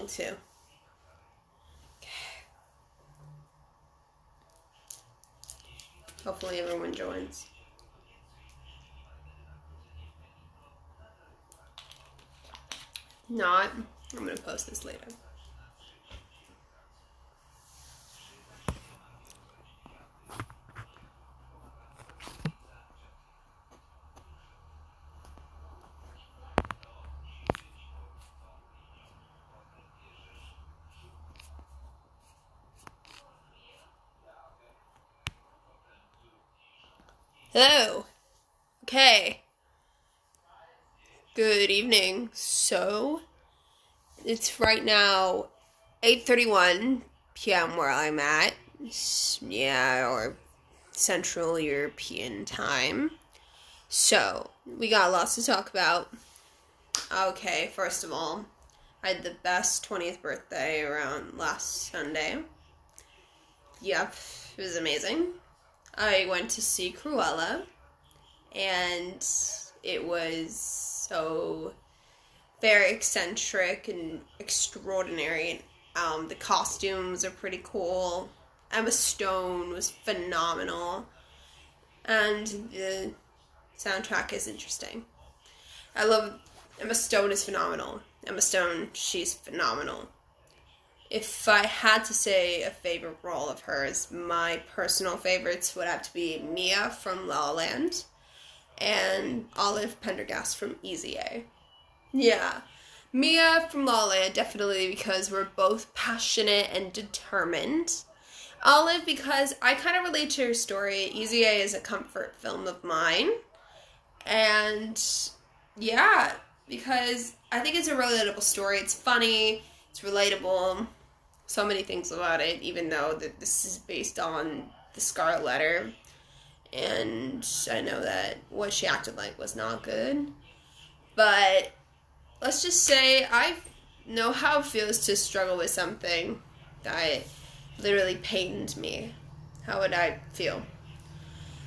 long too. Okay. Hopefully everyone joins. Not, I'm gonna post this later. Hello. Okay. Good evening. So, it's right now 8:31 p.m. where I'm at. Yeah, or Central European time. So, we got lots to talk about. Okay, first of all, I had the best 20th birthday around last Sunday. Yep, it was amazing. I went to see Cruella, and it was so very eccentric and extraordinary. The costumes are pretty cool. Emma Stone was phenomenal, and the soundtrack is interesting. I love Emma Stone is phenomenal. Emma Stone, she's phenomenal. If I had to say a favorite role of hers, my personal favorites would have to be Mia from La La Land and Olive Pendergast from Easy A. Yeah, Mia from La La Land, definitely, because we're both passionate and determined. Olive, because I kind of relate to her story. Easy A is a comfort film of mine. And yeah, because I think it's a relatable story. It's funny, it's relatable, so many things about it, even though that this is based on the Scarlet Letter. And I know that what she acted like was not good. But let's just say I know how it feels to struggle with something that literally pained me. How would I feel?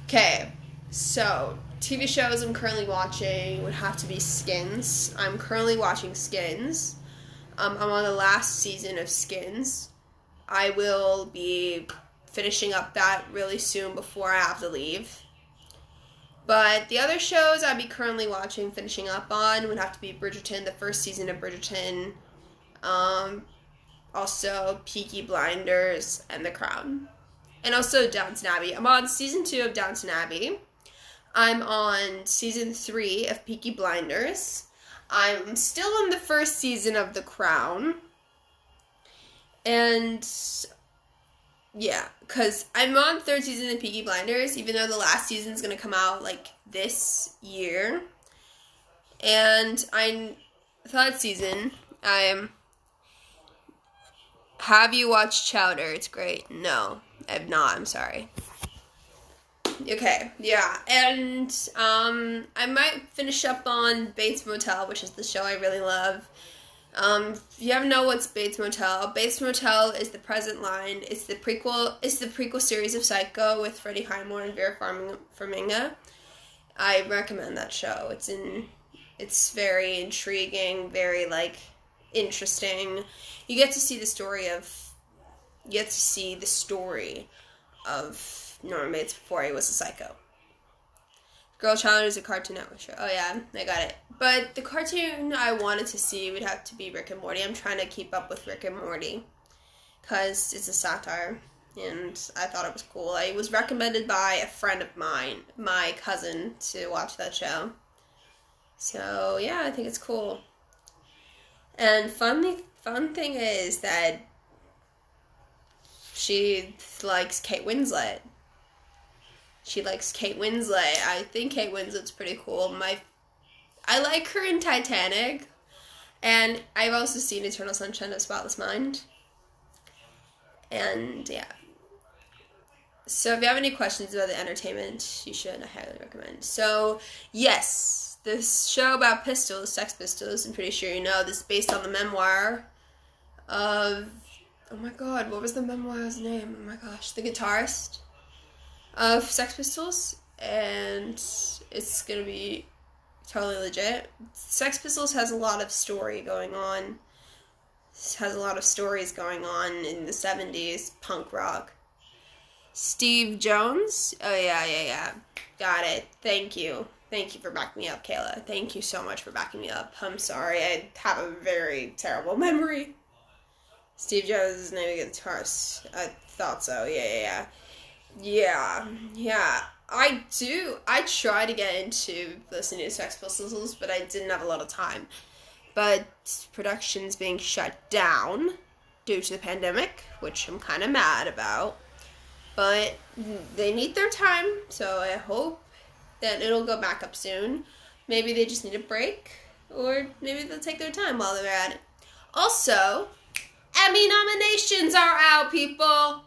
Okay, so TV shows I'm currently watching would have to be Skins. I'm currently watching Skins. I'm on the last season of Skins. I will be finishing up that really soon before I have to leave. But the other shows I'd be currently watching, finishing up on, would have to be Bridgerton, the first season of Bridgerton. Also Peaky Blinders and The Crown. And also Downton Abbey. I'm on season 2 of Downton Abbey. I'm on season 3 of Peaky Blinders. I'm still in the first season of The Crown. And yeah, because I'm on third season of Peaky Blinders, even though the last season's going to come out like this year. And I'm third season. Have you watched Chowder? It's great. No, I've not. I'm sorry. Okay, yeah, and I might finish up on Bates Motel, which is the show I really love. If you haven't know what's Bates Motel is the present line. It's the prequel series of Psycho with Freddie Highmore and Vera Farmiga. I recommend that show. It's very intriguing, very interesting. You get to see the story of Norman Bates before he was a psycho. Girl Child is a Cartoon Network show. Oh yeah, I got it. But the cartoon I wanted to see would have to be Rick and Morty. I'm trying to keep up with Rick and Morty because it's a satire, and I thought it was cool. I was recommended by a friend of mine, my cousin, to watch that show. So yeah, I think it's cool. And fun thing is that she likes Kate Winslet. I think Kate Winslet's pretty cool. I like her in Titanic, and I've also seen Eternal Sunshine of the Spotless Mind. And yeah. So if you have any questions about the entertainment, you should. I highly recommend. So yes, this show about pistols, Sex Pistols, I'm pretty sure you know, this is based on the memoir of, oh my god, what was the memoir's name? Oh my gosh, the guitarist of Sex Pistols, and it's gonna be totally legit. Sex Pistols has a lot of story going on has a lot of stories going on in the 70s, punk rock. Steve Jones? Oh, yeah. Got it. Thank you. Thank you for backing me up, Kayla. Thank you so much for backing me up. I'm sorry, I have a very terrible memory. Steve Jones is maybe a guitarist. I thought so. Yeah. I try to get into listening to Sex Pistols, but I didn't have a lot of time. But production's being shut down due to the pandemic, which I'm kind of mad about. But they need their time, so I hope that it'll go back up soon. Maybe they just need a break, or maybe they'll take their time while they're at it. Also, Emmy nominations are out, people!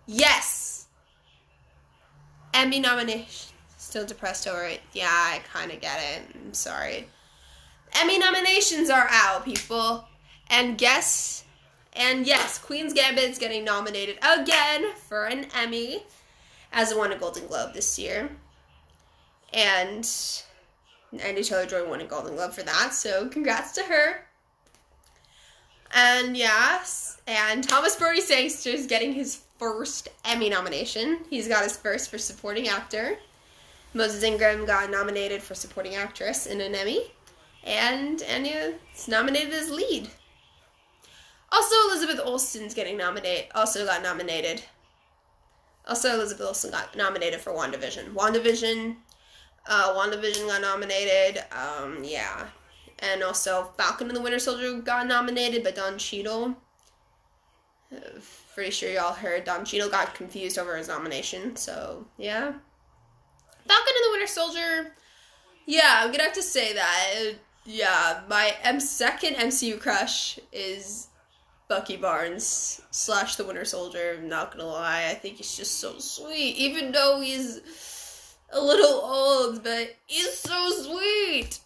Yes! Emmy nominations. Still depressed over it. Yeah, I kind of get it. I'm sorry. Emmy nominations are out, people. And yes, Queen's Gambit's getting nominated again for an Emmy, as it won a Golden Globe this year. And Anya Taylor-Joy won a Golden Globe for that, so congrats to her. And and Thomas Brody Sangster is getting his first Emmy nomination. He's got his first for supporting actor. Moses Ingram got nominated for supporting actress in an Emmy. And Anya is nominated as lead. Also, Elizabeth Olsen's also got nominated. Also, Elizabeth Olsen got nominated for WandaVision. WandaVision got nominated. And also, Falcon and the Winter Soldier got nominated, but Don Cheadle, pretty sure y'all heard, Don Cheadle got confused over his nomination, so, yeah. Falcon and the Winter Soldier, yeah, I'm gonna have to say that. Yeah, my second MCU crush is Bucky Barnes / the Winter Soldier. I'm not gonna lie, I think he's just so sweet, even though he's a little old, but he's so sweet.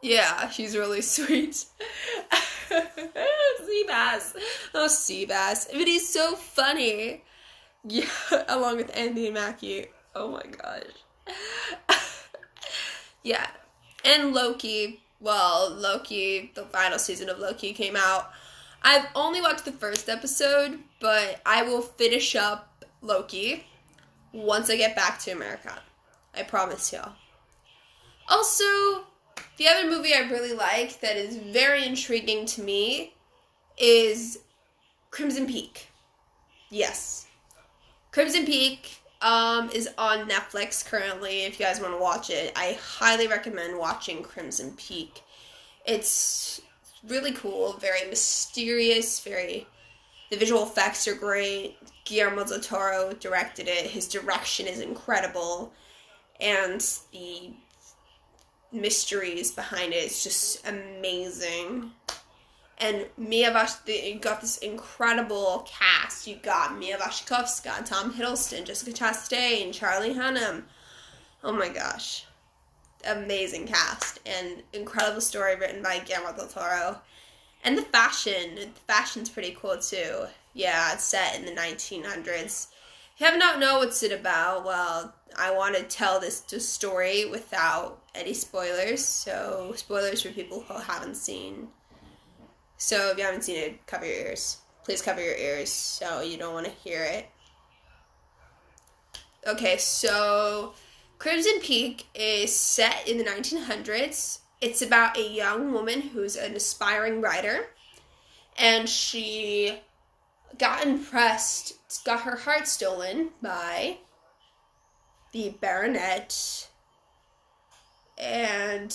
Yeah, he's really sweet. Seabass. Oh, Seabass. But he's so funny. Yeah, along with Anthony Mackie. Oh my gosh. Yeah. And Loki. Well, Loki, the final season of Loki came out. I've only watched the first episode, but I will finish up Loki once I get back to America. I promise y'all. Also, the other movie I really like that is very intriguing to me is Crimson Peak. Yes. Crimson Peak is on Netflix currently. If you guys want to watch it, I highly recommend watching Crimson Peak. It's really cool, very mysterious, the visual effects are great. Guillermo del Toro directed it. His direction is incredible. And the mysteries behind it is just amazing. And Mia you got this incredible cast. You got Mia Wasikowska, Tom Hiddleston, Jessica Chastain, Charlie Hunnam. Oh my gosh. Amazing cast. And incredible story written by Guillermo del Toro. And the fashion's pretty cool too. Yeah, it's set in the 1900s. If you have not know what's it about, well, I want to tell this story without any spoilers. So, spoilers for people who haven't seen. So, if you haven't seen it, cover your ears. Please cover your ears so you don't want to hear it. Okay, so Crimson Peak is set in the 1900s. It's about a young woman who's an aspiring writer. And she got her heart stolen by the baronet, and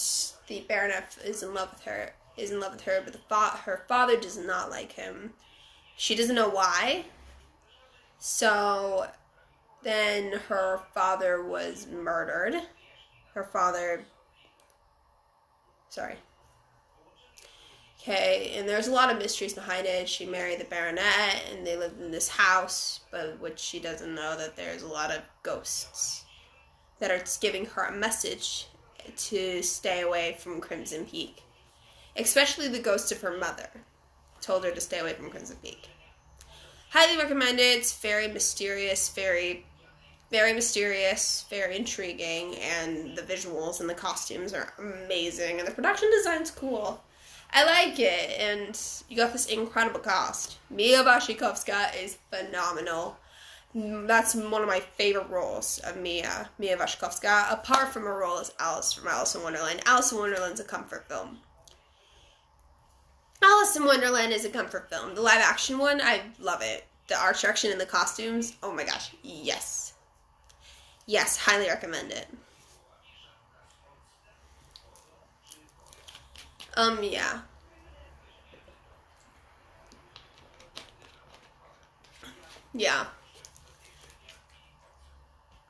the baronet is in love with her, but her father does not like him. She doesn't know why. So then her father was murdered. Okay, and there's a lot of mysteries behind it. She married the baronet, and they lived in this house, but which she doesn't know that there's a lot of ghosts that are giving her a message to stay away from Crimson Peak. Especially the ghost of her mother told her to stay away from Crimson Peak. Highly recommend it. It's very mysterious, very mysterious, very intriguing, and the visuals and the costumes are amazing, and the production design's cool. I like it, and you got this incredible cast. Mia Wasikowska is phenomenal. That's one of my favorite roles of Mia Wasikowska, apart from her role as Alice from Alice in Wonderland. Alice in Wonderland's a comfort film. Alice in Wonderland is a comfort film. The live action one, I love it. The art direction and the costumes, oh my gosh, yes. Yes, highly recommend it. Yeah. Yeah.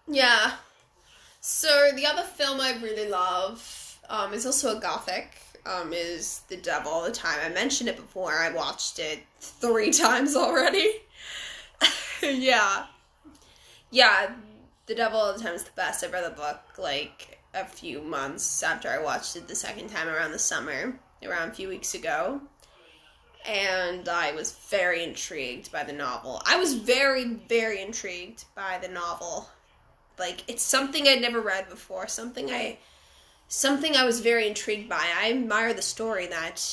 Yeah. So the other film I really love, is also a Gothic, is The Devil All the Time. I mentioned it before. I watched it 3 times already. Yeah. Yeah, The Devil All the Time is the best. I read the book, like, a few months after I watched it the second time around the summer, around a few weeks ago. And I was very intrigued by the novel. I was very, very intrigued by the novel. Like, it's something I'd never read before, something I was very intrigued by. I admire the story that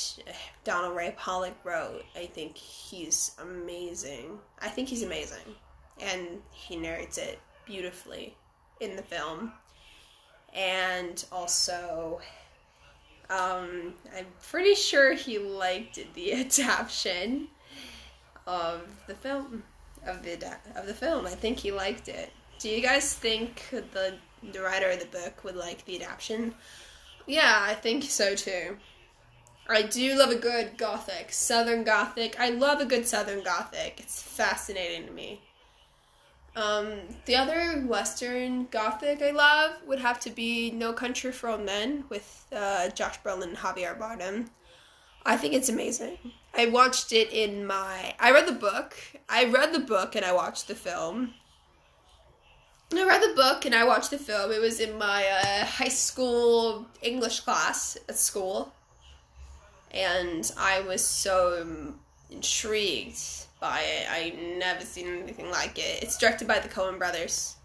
Donald Ray Pollock wrote. I think he's amazing. And he narrates it beautifully in the film. And also, I'm pretty sure he liked the adaptation of the film. Of the film. I think he liked it. Do you guys think the writer of the book would like the adaptation? Yeah, I think so too. I do love a good Gothic. Southern Gothic. I love a good Southern Gothic. It's fascinating to me. The other Western Gothic I love would have to be No Country for Old Men with Josh Brolin and Javier Bardem. I think it's amazing. I watched it I read the book and I watched the film. I read the book and I watched the film. It was in my high school English class at school. And I was so intrigued by it. I've never seen anything like it. It's directed by the Coen brothers.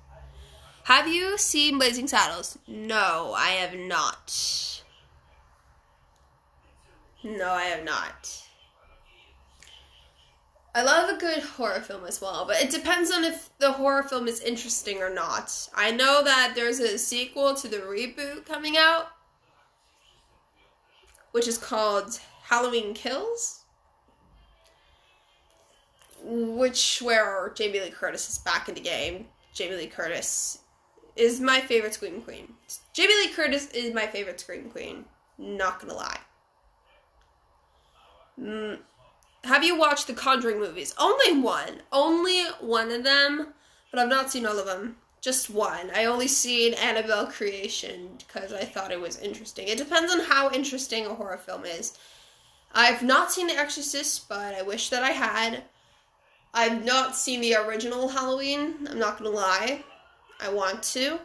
Have you seen Blazing Saddles? No, I have not. No, I have not. I love a good horror film as well, but it depends on if the horror film is interesting or not. I know that there's a sequel to the reboot coming out, which is called Halloween Kills, where Jamie Lee Curtis is back in the game. Jamie Lee Curtis is my favorite Scream Queen. Jamie Lee Curtis is my favorite Scream Queen. Not gonna lie. Have you watched the Conjuring movies? Only one of them, but I've not seen all of them. Just one. I only seen Annabelle Creation because I thought it was interesting. It depends on how interesting a horror film is. I've not seen The Exorcist, but I wish that I had. I've not seen the original Halloween, I'm not gonna lie. I want to.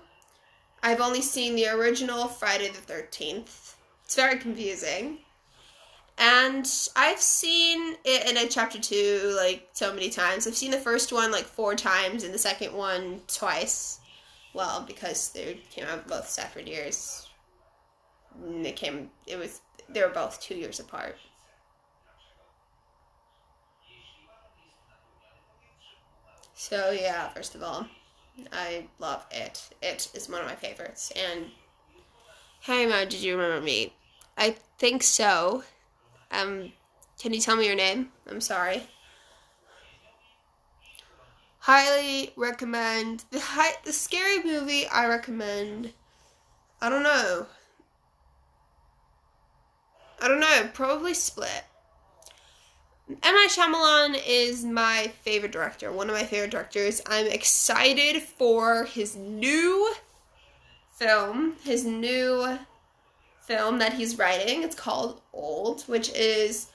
I've only seen the original Friday the 13th. It's very confusing. And I've seen it in a chapter 2, like, so many times. I've seen the first one, like, 4 times, and the second one twice. Well, because they came out both separate years. They were both 2 years apart. So, yeah, first of all, I love it. It is one of my favorites. And, hey, Mo, did you remember me? I think so. Can you tell me your name? I'm sorry. Highly recommend. The scary movie I recommend. I don't know. Probably Split. M. Night Shyamalan is my favorite director. One of my favorite directors. I'm excited for his new film. That he's writing. It's called Old, which is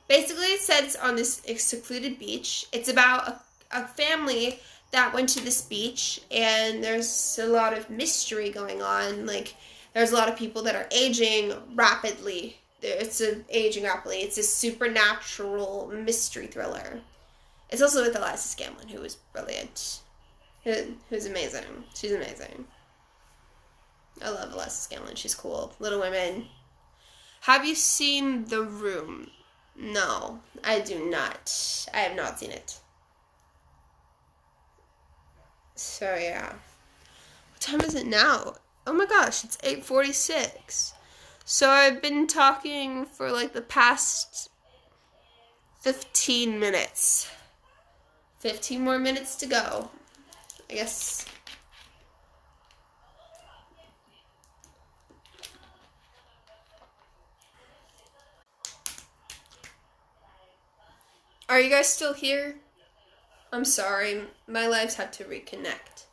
basically set on this secluded beach. It's about a family that went to this beach, and there's a lot of mystery going on. Like, there's a lot of people that are aging rapidly. It's a supernatural mystery thriller. It's also with Eliza Scanlon, who is brilliant. Who's amazing. She's amazing. I love Eliza Scanlon. She's cool. Little Women. Have you seen The Room? No, I do not. I have not seen it. So yeah. What time is it now? Oh my gosh, it's 8:46. So I've been talking for like the past 15 minutes. 15 more minutes to go. I guess. Are you guys still here? I'm sorry, my lives had to reconnect.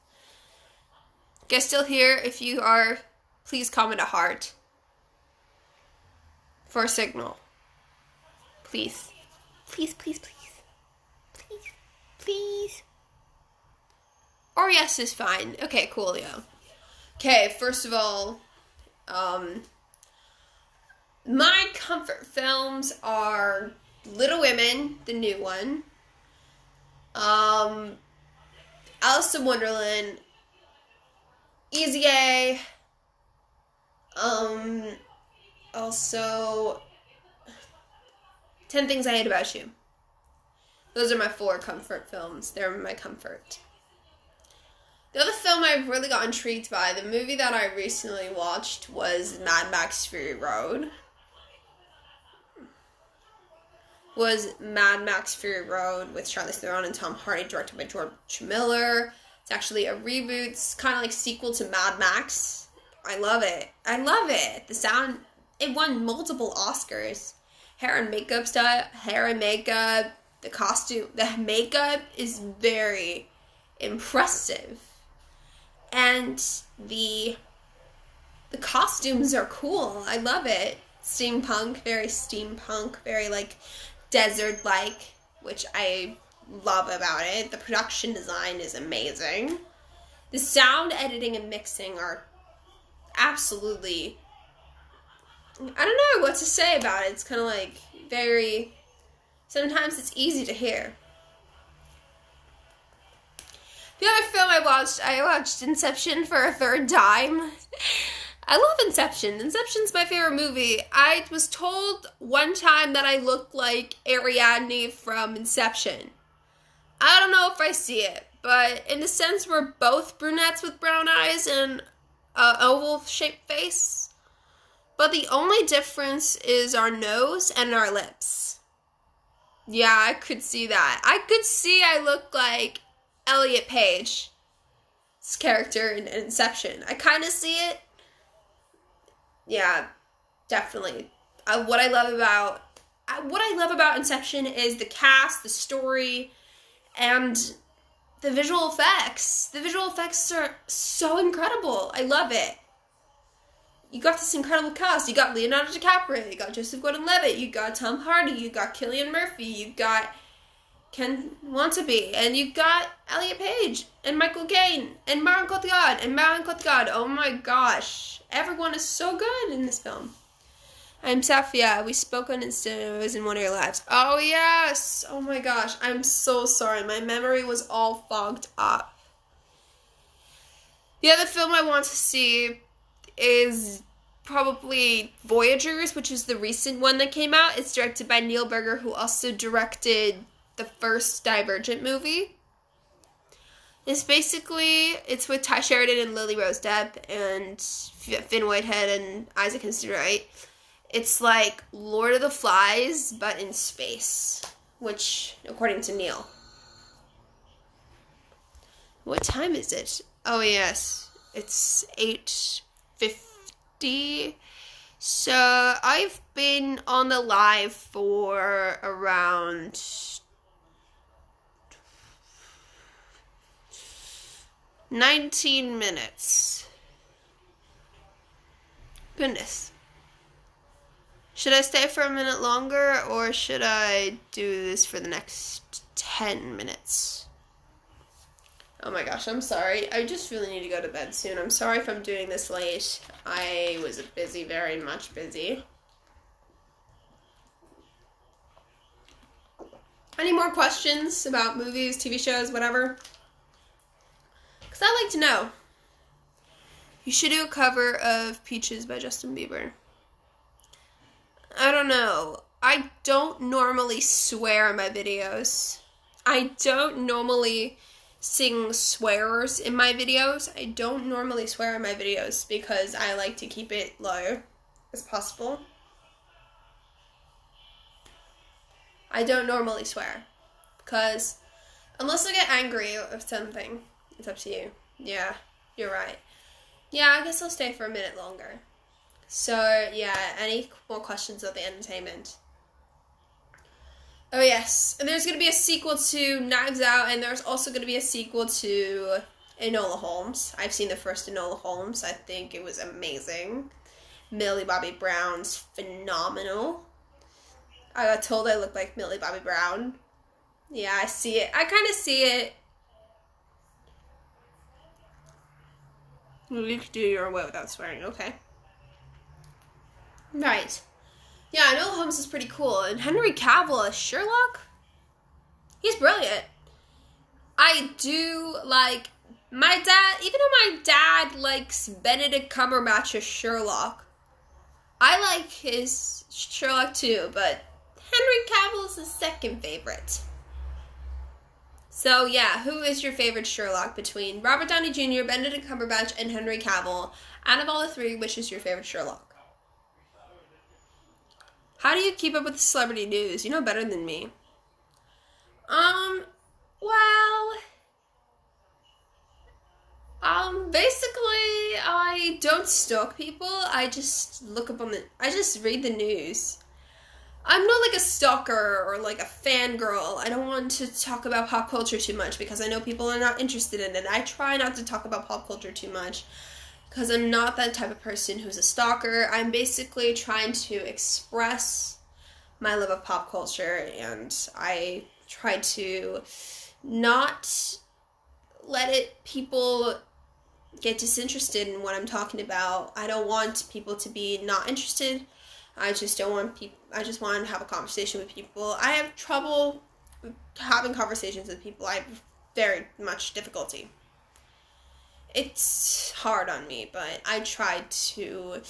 You guys still here? If you are, please comment a heart. For a signal. Please. Please, please, please. Please. Please. Or yes is fine. Okay, cool, yeah. Okay, first of all, my comfort films are Little Women, the new one, Alice in Wonderland, Easy A, also 10 Things I Hate About You. Those are my 4 comfort films. They're my comfort. The other film I've really got intrigued by, the movie that I recently watched, was Mad Max Fury Road. With Charlize Theron and Tom Hardy, directed by George Miller. It's actually a reboot. It's kind of like sequel to Mad Max. I love it. The sound, it won multiple Oscars. Hair and makeup, the costume, the makeup is very impressive. And the costumes are cool. I love it. Very steampunk, very like desert-like, which I love about it. The production design is amazing. The sound editing and mixing are absolutely, I don't know what to say about it. It's kind of like sometimes it's easy to hear. The other film I watched Inception for a third time. I love Inception. Inception's my favorite movie. I was told one time that I look like Ariadne from Inception. I don't know if I see it, but in the sense we're both brunettes with brown eyes and an oval-shaped face. But the only difference is our nose and our lips. Yeah, I could see that. I look like Elliot Page's character in Inception. I kind of see it. Yeah, definitely. What I love about Inception is the cast, the story, and the visual effects. The visual effects are so incredible. I love it. You got this incredible cast. You got Leonardo DiCaprio, you got Joseph Gordon-Levitt, you got Tom Hardy, you got Cillian Murphy, you got Ken Wantabe, and you got Elliot Page, and Michael Caine, and Marion Cotillard. Oh my gosh. Everyone is so good in this film. I'm Safia. We spoke on Insta. I was in one of your lives. Oh yes. Oh my gosh. I'm so sorry. My memory was all fogged up. The other film I want to see is probably Voyagers, which is the recent one that came out. It's directed by Neil Berger, who also directed the first Divergent movie. It's with Ty Sheridan and Lily Rose Depp and Finn Whitehead and Isaac Wright. It's like Lord of the Flies, but in space, which, according to Neil. What time is it? Oh, yes. It's 8:50. So I've been on the live for around 19 minutes. Goodness. Should I stay for a minute longer, or should I do this for the next 10 minutes? Oh my gosh, I'm sorry. I just really need to go to bed soon. I'm sorry if I'm doing this late. I was busy, very much busy. Any more questions about movies, TV shows, whatever? Because I'd like to know. You should do a cover of Peaches by Justin Bieber. I don't know. I don't normally swear in my videos. I don't normally sing swears in my videos. I don't normally swear in my videos because I like to keep it low as possible. I don't normally swear because unless I get angry or something, it's up to you. Yeah, you're right. Yeah, I guess I'll stay for a minute longer. So, yeah, any more questions of the entertainment? Oh, yes. And there's going to be a sequel to Knives Out, and there's also going to be a sequel to Enola Holmes. I've seen the first Enola Holmes. I think it was amazing. Millie Bobby Brown's phenomenal. I got told I look like Millie Bobby Brown. Yeah, I see it. I kind of see it. You can do your way without swearing, okay. Right. Yeah, Enola Holmes is pretty cool. And Henry Cavill as Sherlock? He's brilliant. I do like my dad, even though my dad likes Benedict Cumberbatch as Sherlock, I like his Sherlock too, but Henry Cavill is his second favorite. So, yeah, who is your favorite Sherlock between Robert Downey Jr., Benedict Cumberbatch, and Henry Cavill? Out of all the three, which is your favorite Sherlock? How do you keep up with the celebrity news? You know better than me. Basically, I don't stalk people. I just I just read the news. I'm not like a stalker or like a fangirl. I don't want to talk about pop culture too much because I know people are not interested in it. I try not to talk about pop culture too much because I'm not that type of person who's a stalker. I'm basically trying to express my love of pop culture, and I try to not let people get disinterested in what I'm talking about. I don't want people to be not interested. I just want to have a conversation with people. I have trouble having conversations with people. I have very much difficulty. It's hard on me, but I try to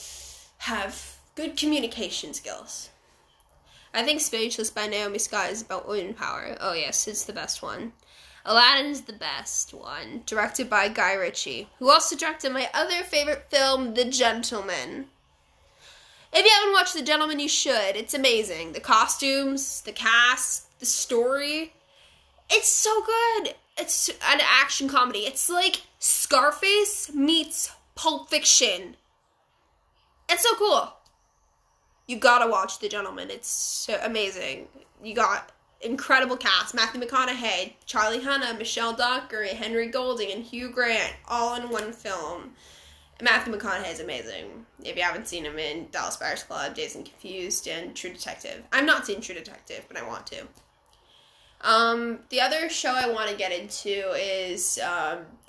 have good communication skills. I think Speechless by Naomi Scott is about women power. Oh yes, it's the best one. Aladdin is the best one, directed by Guy Ritchie, who also directed my other favorite film, The Gentleman. If you haven't watched The Gentleman, you should. It's amazing. The costumes, the cast, the story. It's so good. It's an action comedy. It's like Scarface meets Pulp Fiction. It's so cool. You gotta watch The Gentleman. It's so amazing. You got incredible cast. Matthew McConaughey, Charlie Hunnam, Michelle Dockery, Henry Golding, and Hugh Grant, all in one film. Matthew McConaughey is amazing. If you haven't seen him in Dallas Buyers Club, Dazed and Confused, and True Detective. I've not seen True Detective, but I want to. The other show I want to get into is,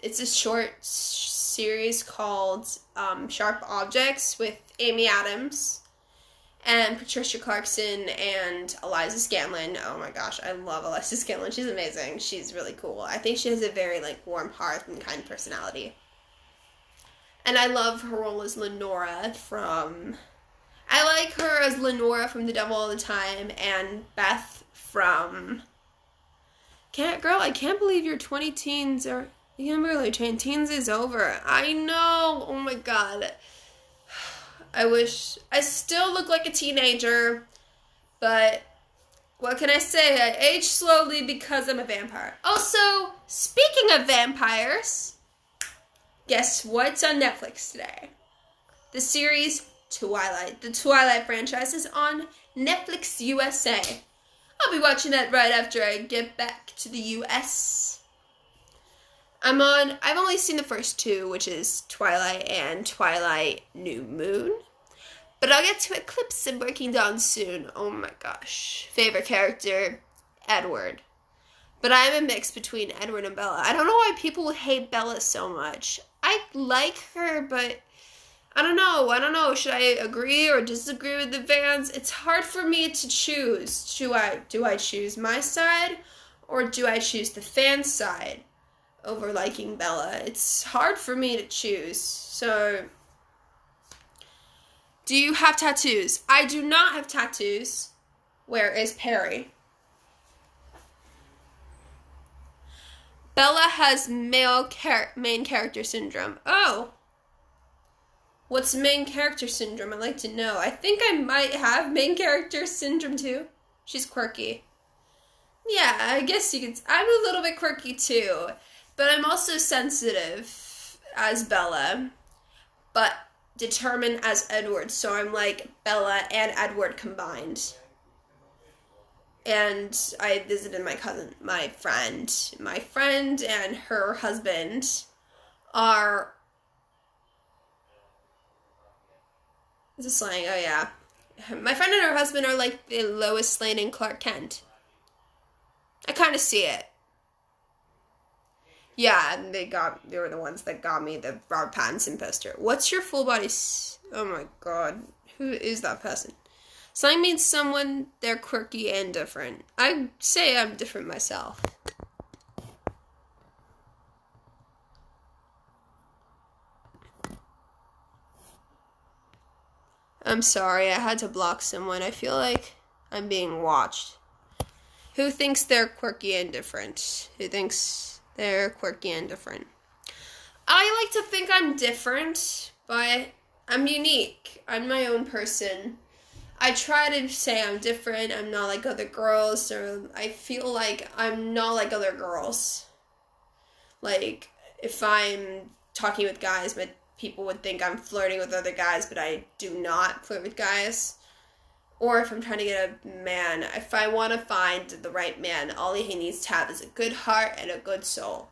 it's a short series called Sharp Objects with Amy Adams and Patricia Clarkson and Eliza Scanlon. Oh my gosh, I love Eliza Scanlon. She's amazing. She's really cool. I think she has a very, warm heart and kind personality. And I love her role as Lenora I like her as Lenora from The Devil All the Time and Beth from... I can't believe your 20 teens are... You can't believe 20 teens is over. I know. Oh my god. I wish... I still look like a teenager, but what can I say? I age slowly because I'm a vampire. Also, speaking of vampires... Guess what's on Netflix today? The series Twilight. The Twilight franchise is on Netflix USA. I'll be watching that right after I get back to the US. I've only seen the first two, which is Twilight and Twilight New Moon. But I'll get to Eclipse and Breaking Dawn soon. Oh my gosh. Favorite character, Edward. But I'm a mix between Edward and Bella. I don't know why people hate Bella so much. I like her, but I don't know. Should I agree or disagree with the fans? It's hard for me to choose. Do I choose my side or do I choose the fan side over liking Bella? It's hard for me to choose. So Do you have tattoos? I do not have tattoos. Where is Perry? Bella has main character syndrome. Oh. What's main character syndrome? I'd like to know. I think I might have main character syndrome too. She's quirky. Yeah, I guess you could. I'm a little bit quirky too. But I'm also sensitive as Bella. But determined as Edward. So I'm like Bella and Edward combined. And I visited my friend and her husband are, is this slang? Oh yeah. My friend and her husband are like the Lois Lane and Clark Kent. I kind of see it. Yeah, and they were the ones that got me the Robert Pattinson poster. What's your full body? Oh my god. Who is that person? Slang means someone, they're quirky and different. I say I'm different myself. I'm sorry, I had to block someone. I feel like I'm being watched. Who thinks they're quirky and different? Who thinks they're quirky and different? I like to think I'm different, but I'm unique. I'm my own person. I try to say I'm different, I'm not like other girls, or I feel like I'm not like other girls. Like, if I'm talking with guys, but people would think I'm flirting with other guys, but I do not flirt with guys. Or if I'm trying to get a man, if I want to find the right man, all he needs to have is a good heart and a good soul.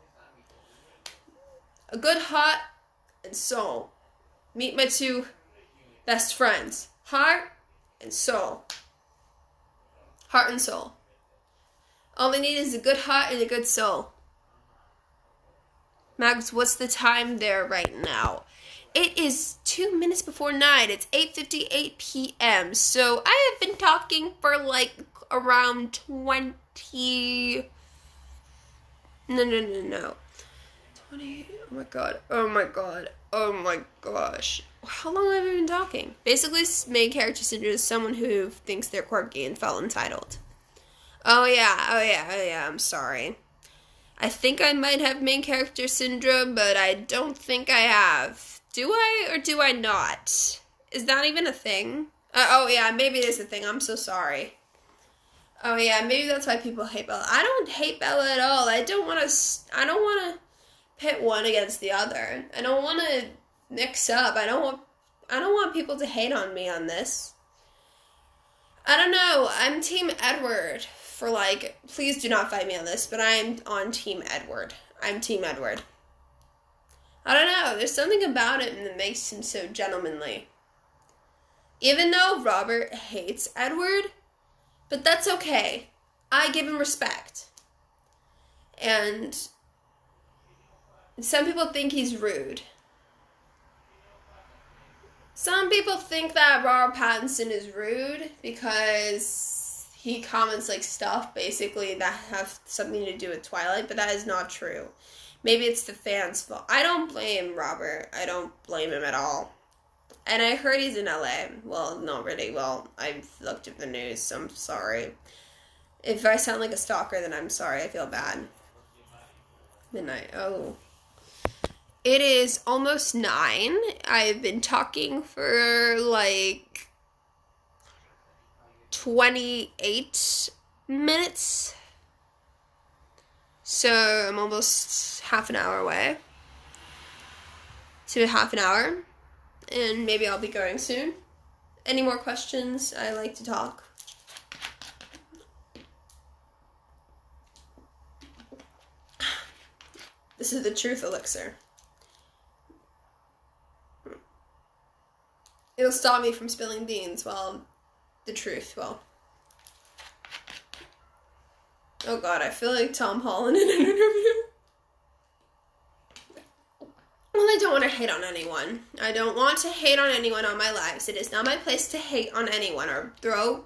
A good heart and soul. Meet my two best friends. Heart and soul. Heart and soul. All they need is a good heart and a good soul. Mags, what's the time there right now? It is 2 minutes before 9. It's 8:58 p.m. So I have been talking for like around 20... No. 20... Oh my gosh. How long have I been talking? Basically, main character syndrome is someone who thinks they're quirky and felt entitled. Oh yeah, I'm sorry. I think I might have main character syndrome, but I don't think I have. Do I or do I not? Is that even a thing? Oh yeah, maybe it is a thing. I'm so sorry. Oh yeah, maybe that's why people hate Bella. I don't hate Bella at all. I don't want to pit one against the other. I don't want to mix up. I don't want people to hate on me on this. I don't know. I'm Team Edward for like, please do not fight me on this, but I'm on Team Edward. I'm Team Edward. I don't know. There's something about him that makes him so gentlemanly. Even though Robert hates Edward, but that's okay. I give him respect. And some people think he's rude. Some people think that Robert Pattinson is rude because he comments like stuff basically that have something to do with Twilight, but that is not true. Maybe it's the fans' fault. I don't blame Robert. I don't blame him at all. And I heard he's in LA. Well, not really. Well, I've looked at the news, so I'm sorry. If I sound like a stalker, then I'm sorry. I feel bad. Midnight. Oh. It is almost 9. I've been talking for like 28 minutes. So I'm almost half an hour away. To half an hour. And maybe I'll be going soon. Any more questions? I like to talk. This is the truth elixir. It'll stop me from spilling beans. Well, the truth, well. Oh god, I feel like Tom Holland in an interview. Well, I don't want to hate on anyone. I don't want to hate on anyone on my lives. It is not my place to hate on anyone or throw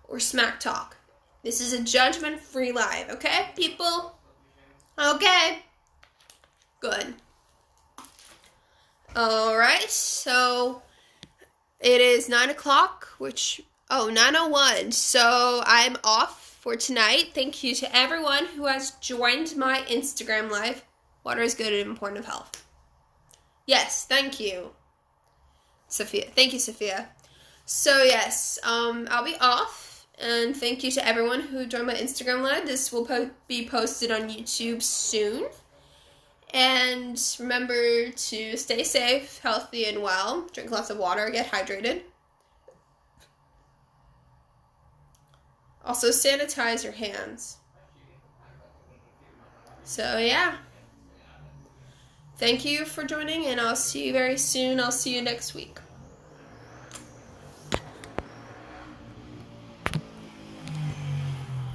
or smack talk. This is a judgment-free live, okay, people? Okay. Good. Alright, so It is 9 o'clock, 9:01. So I'm off for tonight. Thank you to everyone who has joined my Instagram live. Water is good and important of health. Yes, thank you, Sophia. Thank you, Sophia. So yes, I'll be off, and thank you to everyone who joined my Instagram live. This will be posted on YouTube soon. And remember to stay safe, healthy, and well. Drink lots of water, get hydrated. Also, sanitize your hands. So, yeah. Thank you for joining, and I'll see you very soon. I'll see you next week.